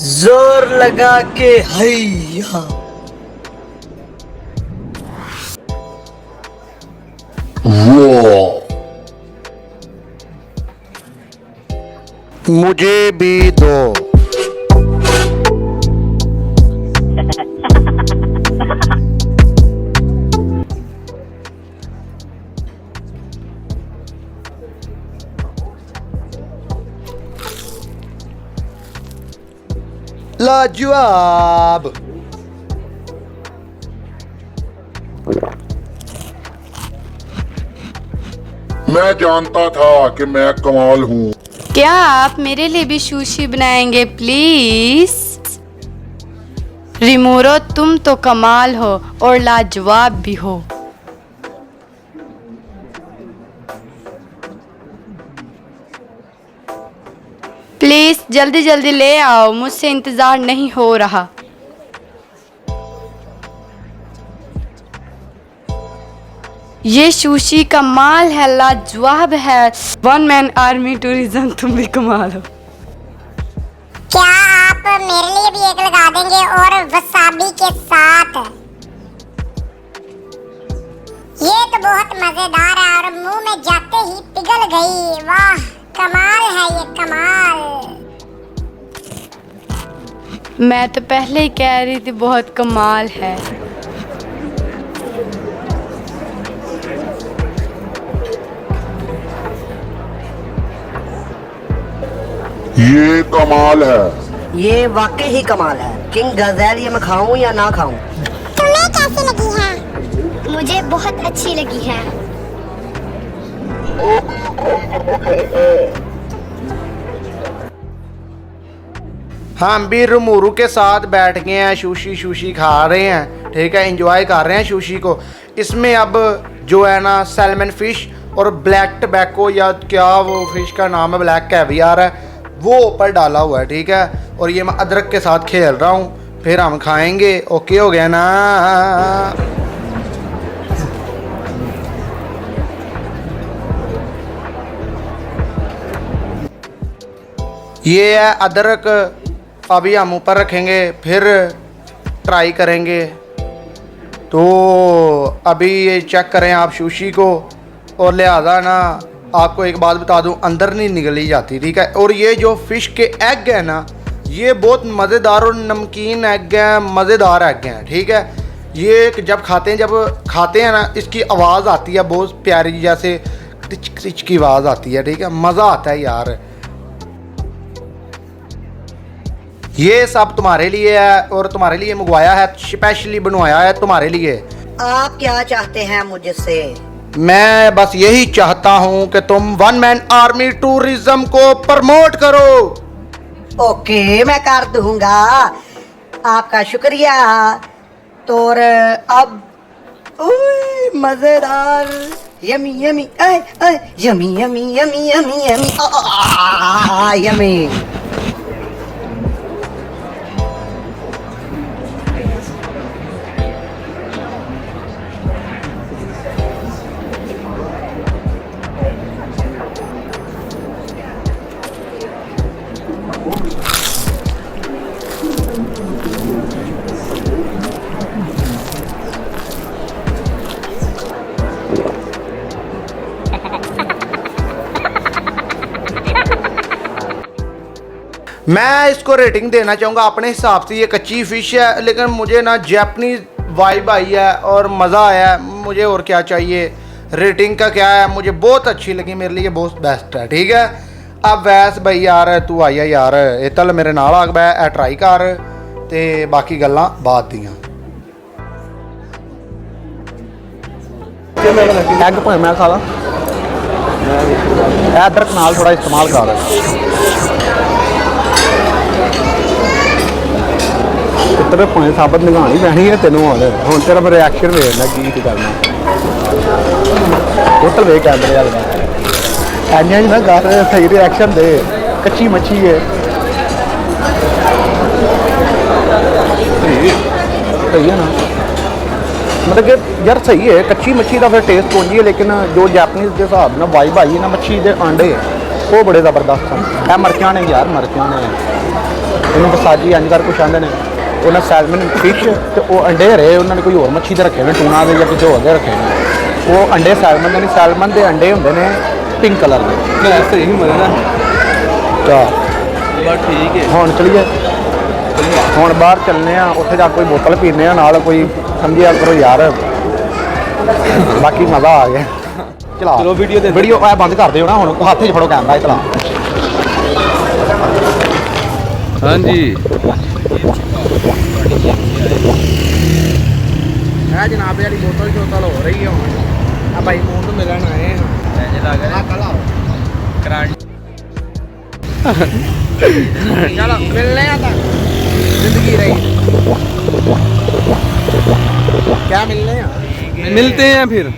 जोर लगा के हैया। वो मुझे भी दो। लाजवाब। मैं जानता था कि मैं कमाल हूँ। क्या आप मेरे लिए भी सुशी बनाएंगे प्लीज? रिमोरो, तुम तो कमाल हो और लाजवाब भी हो। प्लीज जल्दी जल्दी ले आओ, मुझसे इंतजार नहीं हो रहा। ये सुशी कमाल है, लाजवाब है। वन मैन आर्मी टूरिज्म, तुम भी कमाल हो। क्या आप मेरे लिए भी एक लगा देंगे और वसाबी के साथ? ये तो बहुत मजेदार है और मुंह में जाते ही पिघल गई। वाह, कमाल है ये, कमाल। मैं तो पहले ही कह रही थी बहुत कमाल है। ये कमाल है। ये वाकई ही कमाल है। किंग गजैल, ये मैं खाऊं या ना खाऊं? तुम्हें कैसी लगी है? मुझे बहुत अच्छी लगी है। हम भी रुमूरू के साथ बैठ गए हैं, सुशी सुशी खा रहे हैं, ठीक है, एंजॉय कर रहे हैं सुशी को। इसमें अब जो है ना सैल्मन फिश और ब्लैक टबैको या क्या वो फिश का नाम है, ब्लैक कैवियर है, वो ऊपर डाला हुआ है, ठीक है। और ये मैं अदरक के साथ खेल रहा हूँ, फिर हम खाएंगे। ओके हो गया ना? ये है अदरक, अभी हम ऊपर रखेंगे, फिर ट्राई करेंगे। तो अभी ये चेक करें आप सुशी को, और लिहाजा ना आपको एक बात बता दूं, अंदर नहीं निकली जाती, ठीक है। और ये जो फ़िश के एग है ना, ये बहुत मज़ेदार और नमकीन एग हैं, मज़ेदार एग हैं, ठीक है। ये जब खाते हैं ना, इसकी आवाज़ आती है बहुत प्यारी, जैसे क्रिच क्रिच की आवाज़ आती है, ठीक है, मज़ा आता है यार। ये सब तुम्हारे लिए है और तुम्हारे लिए मंगवाया है, स्पेशली बनवाया है तुम्हारे लिए। आप क्या चाहते हैं मुझसे? मैं बस यही चाहता हूं कि तुम वन मैन आर्मी टूरिज्म को प्रमोट करो। ओके, मैं कर दूंगा, आपका शुक्रिया। तो और अब मजेदार, yummy yummy, yummy yummy yummy yummy yummy yummy. मैं इसको रेटिंग देना चाहूँगा अपने हिसाब से। ये कच्ची फ़िश है, लेकिन मुझे ना जापानीज़ वाइब आई है और मज़ा आया है। मुझे और क्या चाहिए? रेटिंग का क्या है, मुझे बहुत अच्छी लगी, मेरे लिए बहुत बेस्ट है, ठीक है। अब वैस भाई यार तू आई है यार, इतल मेरे नाल आ बै ए ट्राई कर, ते बाकी गल्लां बाद दियां। एग भावें मैं खा ला, अदरक नाल थोड़ा इस्तेमाल करा दे। तेरे भावें साबत निगानी पैनी है तेनों, हुण तेरा मैं रिएक्शन वेखना की करना। होटल वे कैमरे वाले एज ना कर, सही रिएक्शन दे। कच्ची मच्छी है, सही है ना, मतलब कि यार सही है। कच्ची मच्छी का फिर टेस्ट होंगी है, लेकिन जो जापनीज़ के हिसाब ना वाइब आई ना मच्छी के आंडे, वो बड़े ज़बरदस्त हैं। मिर्चां ने यार, मिर्चां ने ਇਹਨੂੰ ਬਸਾਜੀ ਇੰਜ ਕਰ ਕੁਛ ਆਉਂਦੇ ਨੇ। ਉਹਨਾਂ ਸੈਲਮਨ ਫਿਸ਼ ਤੇ ਉਹ ਅੰਡੇ ਰਹੇ ਉਹਨਾਂ ਨੇ ਕੋਈ ਹੋਰ ਮੱਛੀ ਦੇ ਰੱਖੇ ਨੇ, ਟੂਨਾ ਦੇ ਜਾਂ ਕਿਸੇ ਹੋਰ ਦੇ ਰੱਖੇ ਨੇ। ਉਹ ਅੰਡੇ ਸੈਲਮਨ ਦੇ ਨਹੀਂ, ਸੈਲਮਨ ਦੇ ਅੰਡੇ ਹੁੰਦੇ ਨੇ ਪਿੰਕ ਕਲਰ ਦੇ। ਸਹੀ ਮਜ਼ਾ ਨਾ ਚਾ ਬਸ ਠੀਕ ਹੈ। ਹੁਣ ਚਲੀਏ, ਹੁਣ ਬਾਹਰ ਚੱਲਨੇ ਆ, ਉੱਥੇ ਜਾ ਕੇ ਕੋਈ ਬੋਤਲ ਪੀਨੇ ਆ ਨਾਲ, ਕੋਈ ਸਮਝਿਆ ਕਰੋ ਯਾਰ। ਬਾਕੀ ਮਜ਼ਾ ਆ ਗਿਆ। ਚਲਾ ਚਲੋ ਵੀਡੀਓ ਦੇ ਵੀਡੀਓ ਐ ਬੰਦ ਕਰ ਦਿਓ ਨਾ, ਹੁਣ ਹੱਥ 'ਚ ਫੜੋ ਕੈਮਰਾ, ਇਹ ਚਲਾ। ਹਾਂਜੀ ਇਹ ਜਨਾਬ ਜਿਹੜੀ ਬੋਤਲ ਹੋ ਰਹੀ ਹੈ ਹੁਣ ਆ ਭਾਈ ਮੂੰਹ ਤੋਂ ਮਿਲਣ ਆਏ ਆ। चलो मिलने आता जिंदगी रही क्या मिलने मिलते हैं फिर।